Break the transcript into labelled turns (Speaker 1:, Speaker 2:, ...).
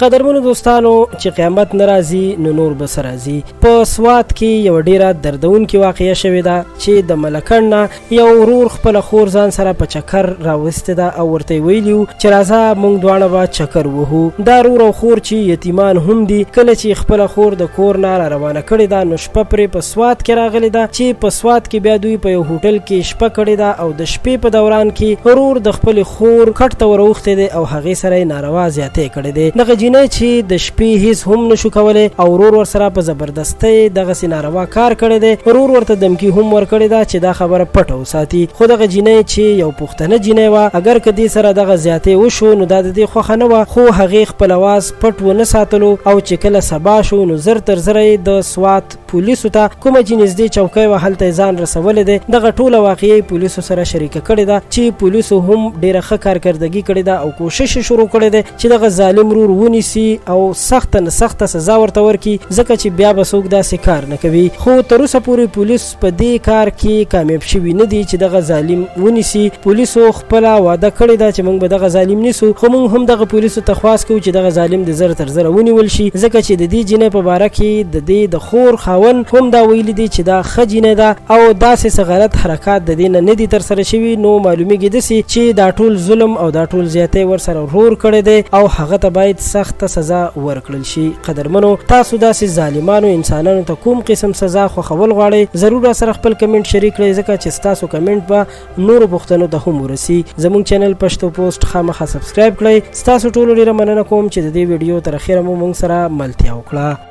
Speaker 1: قدرمنو دوستانو چې قیامت ناراضي نو نور به سرازي. په سوات کې یو ډیره دردونکې واقعه شوې ده چې د ملکن نه یو ورور خپل خور ځان سره په چکر راوسته ده او ورته ویلیو چې راځه موږ دواړه به چکر وهو. دا ورور او خور چې یتیمان هم دي کله چې خپل خور د کور نه روانه کړې ده نو شپه پرې په سوات کې راغلې ده چې په سوات کې بیا دوی په یو هوټل کې شپه کړې ده او د شپې په دوران کې ورور د خپل خور کټ ته وروخته ده او هغه سره ناروا زیاتې کړې ده. دغه جینۍ چې د شپې هیڅ هم نشو کولای او ورور ور سره په زبردستۍ دغه ناروا کار کړی دی. ورور ورته دمکی هم ور کړی دا چې دا خبره پټه وساتي. خو دغه جینۍ چې یو پښتنه جینۍ وه اگر که دې سره دغه زیاتې وشو نو دا د دې خوښه نه وه خو هغې خپل اواز پټ ونه ساتلو او چې کله سبا شو نو زر تر زره د سوات پولیسو ته کومه چې نږدې چوکۍ وه هلته ځان رسولی دی. دغه ټوله واقعه پولیسو سره شریکه کړې ده چې پولیسو هم ډېره ښه کارکردګي کړې ده او کوشش شروع کړی دی چې دغه ظالم ورور ونیسي او سخت نه سخت سزا ورته ورکړي ځکه چې بیا به څوک داسې کار نه کوي. خو تر اوسه پورې پولیس په دې کار کې کامیاب شوي نه دي چې دغه ظالم ونیسي. پولیسو خپله واده کړې ده چې موږ به دغه ظالم نیسو خو موږ هم دغه پولیسو ته خواست کوو چې دغه ظالم د زر تر زره ونیول شي ځکه چې د دې جینۍ په باره کې د دې د خور خاوند هم دا ویلي دي چې دا ښه جینۍ ده او داسې څه غلط حرکات د دې نه دي ترسره شوي. نو معلومیږي داسې چې دا ټول ظلم او دا ټول زیاتی ورسره ورور کړی دی او هغه ته باید سخته سزا ورکړل شي. قدرمنو تاسو داسې ظالمانو انسانانو ته کوم قسم سزا خوښول غواړئ ضرور سره خپل کمنټ شریک کړئ ځکه چې ستاسو کمنټ به نورو پښتنو ته هم ورسي. زموږ چینل پښتو پوسټ خامخا سبسکرایب کړئ. ستاسو ټولو ډیره مننه کوم چې د دې ویډیو تر اخره مو موږ سره ملتیا وکړه.